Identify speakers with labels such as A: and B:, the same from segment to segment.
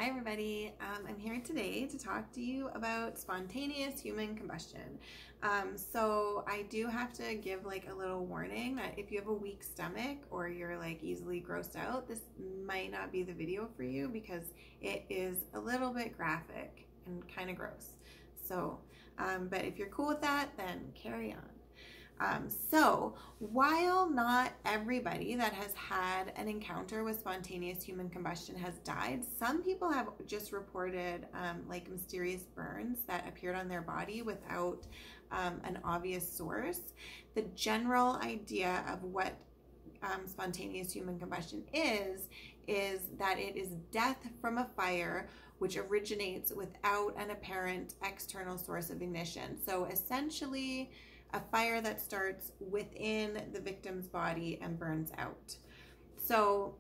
A: Hi everybody, I'm here today to talk to you about spontaneous human combustion. So I do have to give like a little warning that if you have a weak stomach or you're like easily grossed out, this might not be the video for you because it is a little bit graphic and kind of gross. So, but if you're cool with that, then carry on. So while not everybody that has had an encounter with spontaneous human combustion has died, some people have just reported like mysterious burns that appeared on their body without an obvious source. The general idea of what spontaneous human combustion is that it is death from a fire which originates without an apparent external source of ignition. So essentially, a fire that starts within the victim's body and burns out. So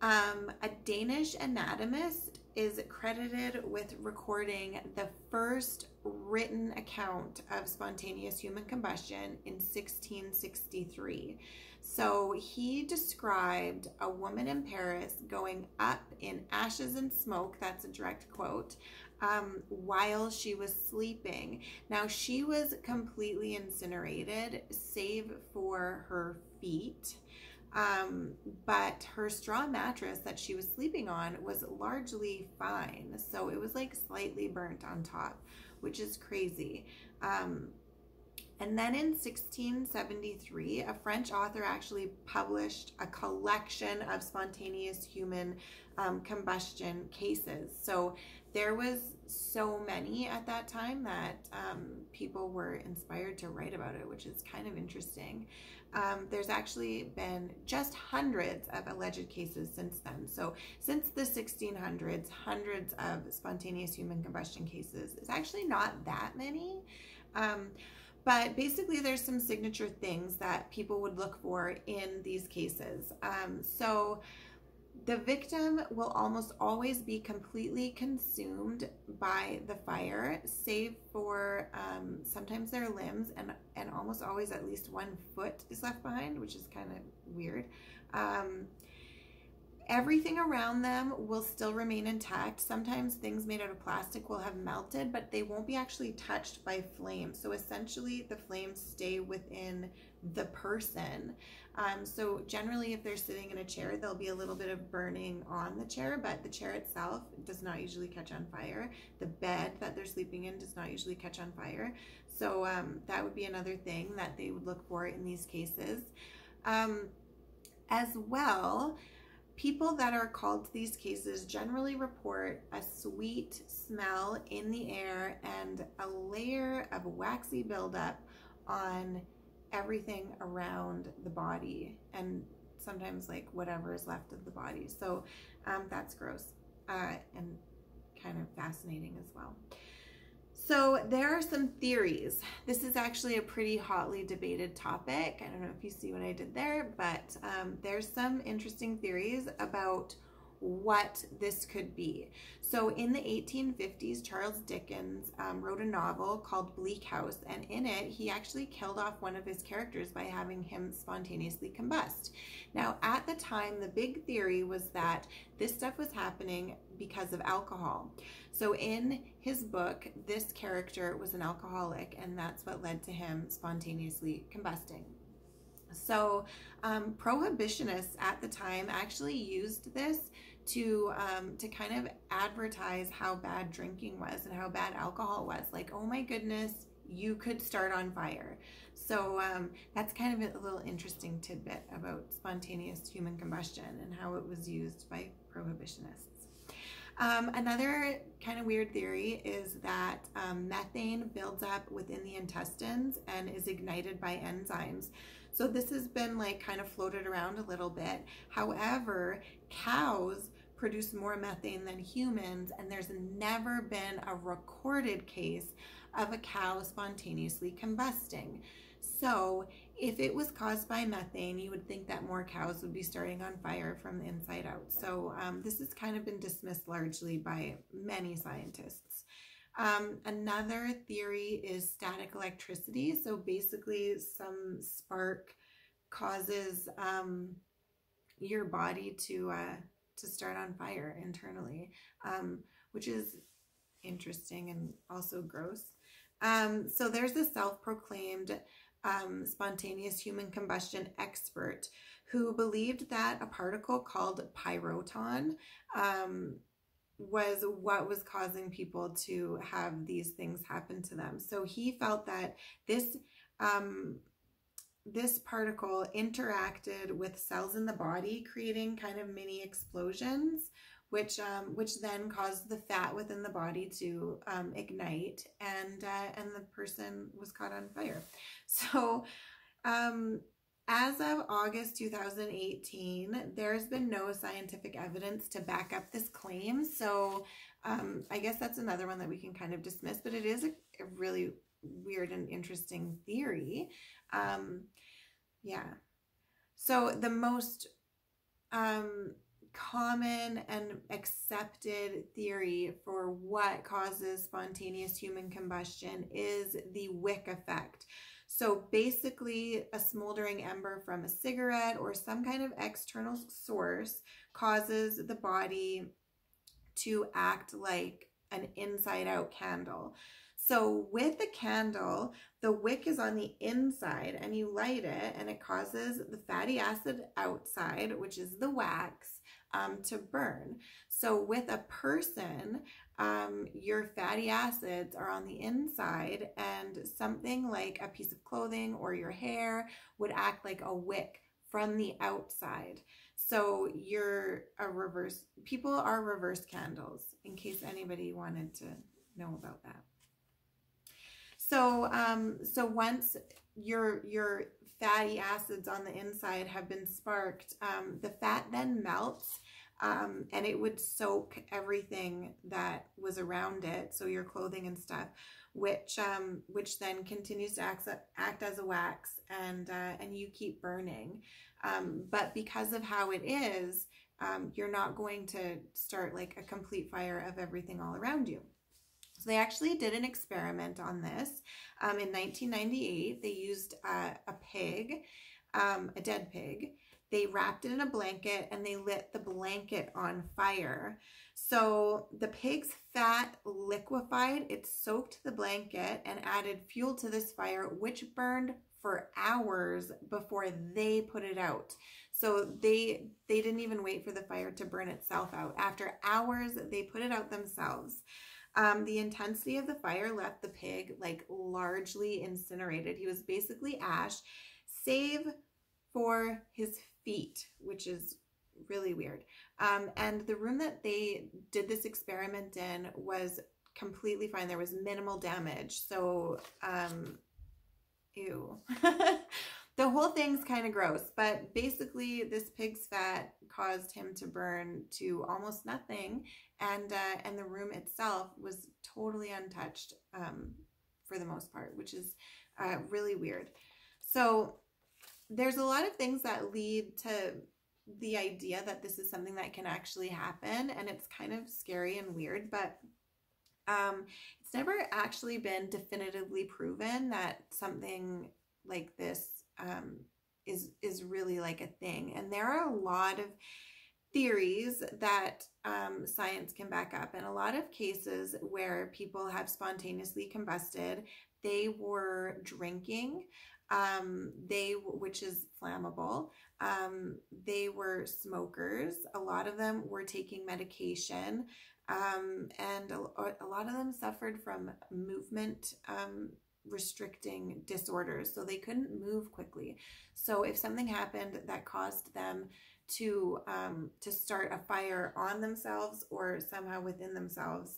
A: a Danish anatomist is credited with recording the first written account of spontaneous human combustion in 1663. So he described a woman in Paris going up in ashes and smoke, that's a direct quote, while she was sleeping. Now she was completely incinerated save for her feet, but her straw mattress that she was sleeping on was largely fine. So it was like slightly burnt on top, which is crazy. And then in 1673, a French author actually published a collection of spontaneous human combustion cases. So there was so many at that time that people were inspired to write about it, which is kind of interesting. There's actually been just hundreds of alleged cases since then. So since the 1600s, hundreds of spontaneous human combustion cases. It's actually not that many. But basically there's some signature things that people would look for in these cases. So the victim will almost always be completely consumed by the fire, save for sometimes their limbs, and almost always at least 1 foot is left behind, which is kind of weird. Everything around them will still remain intact. Sometimes things made out of plastic will have melted, but they won't be actually touched by flames. So essentially the flames stay within the person. So generally if they're sitting in a chair, there'll be a little bit of burning on the chair, but the chair itself does not usually catch on fire. The bed that they're sleeping in does not usually catch on fire. So that would be another thing that they would look for in these cases. As well, people that are called to these cases generally report a sweet smell in the air and a layer of waxy buildup on everything around the body, and sometimes like whatever is left of the body. So that's gross and kind of fascinating as well. So there are some theories. This is actually a pretty hotly debated topic. I don't know if you see what I did there, but there's some interesting theories about what this could be. So in the 1850s, Charles Dickens wrote a novel called Bleak House, and in it, he actually killed off one of his characters by having him spontaneously combust. Now, at the time, the big theory was that this stuff was happening because of alcohol. So in his book, this character was an alcoholic, and that's what led to him spontaneously combusting. So prohibitionists at the time actually used this to kind of advertise how bad drinking was and how bad alcohol was. Like, oh my goodness, you could start on fire. So that's kind of a little interesting tidbit about spontaneous human combustion and how it was used by prohibitionists. Another kind of weird theory is that methane builds up within the intestines and is ignited by enzymes. So this has been like kind of floated around a little bit. However, cows produce more methane than humans, and there's never been a recorded case of a cow spontaneously combusting. So if it was caused by methane, you would think that more cows would be starting on fire from the inside out. So this has kind of been dismissed largely by many scientists. Another theory is static electricity. So basically some spark causes your body to to start on fire internally, which is interesting and also gross. So there's this self-proclaimed spontaneous human combustion expert who believed that a particle called pyroton was what was causing people to have these things happen to them. So he felt that this this particle interacted with cells in the body, creating kind of mini explosions, which then caused the fat within the body to ignite, and the person was caught on fire. So as of August 2018, there's been no scientific evidence to back up this claim. So I guess that's another one that we can kind of dismiss, but it is a really weird and interesting theory. Yeah. So the most common and accepted theory for what causes spontaneous human combustion is the wick effect. So basically, a smoldering ember from a cigarette or some kind of external source causes the body to act like an inside-out candle. So with the candle, the wick is on the inside and you light it, and it causes the fatty acid outside, which is the wax, to burn. So with a person, your fatty acids are on the inside, and something like a piece of clothing or your hair would act like a wick from the outside. So people are reverse candles, in case anybody wanted to know about that. So so once your fatty acids on the inside have been sparked, the fat then melts, and it would soak everything that was around it, so your clothing and stuff, which then continues to act as a wax, and you keep burning. But because of how it is, you're not going to start like a complete fire of everything all around you. So they actually did an experiment on this. In 1998, they used a pig, a dead pig. They wrapped it in a blanket and they lit the blanket on fire. So the pig's fat liquefied, it soaked the blanket and added fuel to this fire, which burned for hours before they put it out. So they didn't even wait for the fire to burn itself out. After hours, they put it out themselves. The intensity of the fire left the pig like largely incinerated. He was basically ash, save for his feet, which is really weird. And the room that they did this experiment in was completely fine. There was minimal damage. So, ew. The whole thing's kind of gross, but basically this pig's fat caused him to burn to almost nothing, and the room itself was totally untouched for the most part, which is really weird. So there's a lot of things that lead to the idea that this is something that can actually happen, and it's kind of scary and weird, but it's never actually been definitively proven that something like this is really like a thing. And there are a lot of theories that science can back up. In a lot of cases where people have spontaneously combusted, they were drinking, which is flammable. They were smokers. A lot of them were taking medication, and a lot of them suffered from movement restricting disorders, so they couldn't move quickly. So if something happened that caused them to start a fire on themselves or somehow within themselves,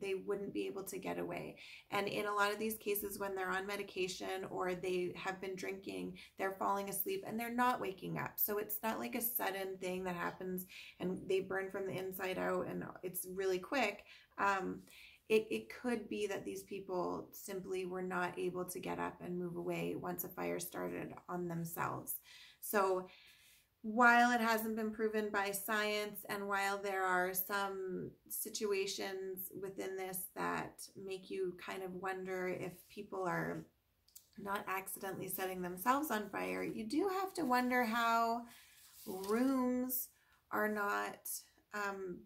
A: they wouldn't be able to get away. And in a lot of these cases, when they're on medication or they have been drinking, they're falling asleep and they're not waking up. So it's not like a sudden thing that happens and they burn from the inside out and it's really quick. It could be that these people simply were not able to get up and move away once a fire started on themselves. So while it hasn't been proven by science, and while there are some situations within this that make you kind of wonder if people are not accidentally setting themselves on fire, you do have to wonder how rooms are not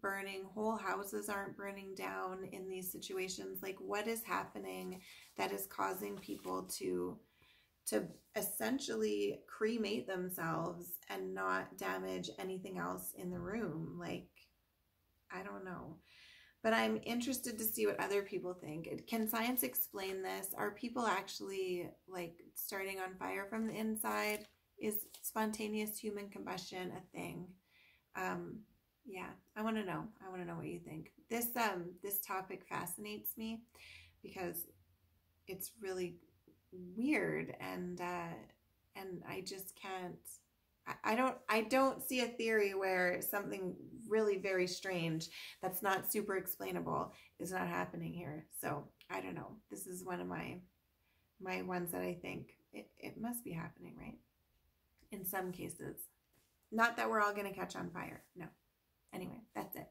A: burning, whole houses aren't burning down in these situations. Like, what is happening that is causing people to essentially cremate themselves and not damage anything else in the room? Like, I don't know. But I'm interested to see what other people think. Can science explain this? Are people actually like starting on fire from the inside? Is spontaneous human combustion a thing? Yeah, I want to know. I want to know what you think. This topic fascinates me because it's really weird, and I just can't. I don't see a theory where something really very strange that's not super explainable is not happening here. So I don't know. This is one of my ones that I think it must be happening, right? In some cases. Not that we're all going to catch on fire. No. Anyway, that's it.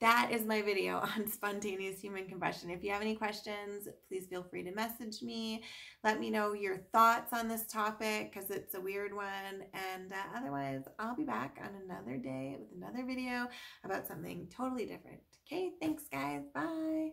A: That is my video on spontaneous human combustion. If you have any questions, please feel free to message me. Let me know your thoughts on this topic because it's a weird one. And otherwise, I'll be back on another day with another video about something totally different. Okay, thanks guys. Bye.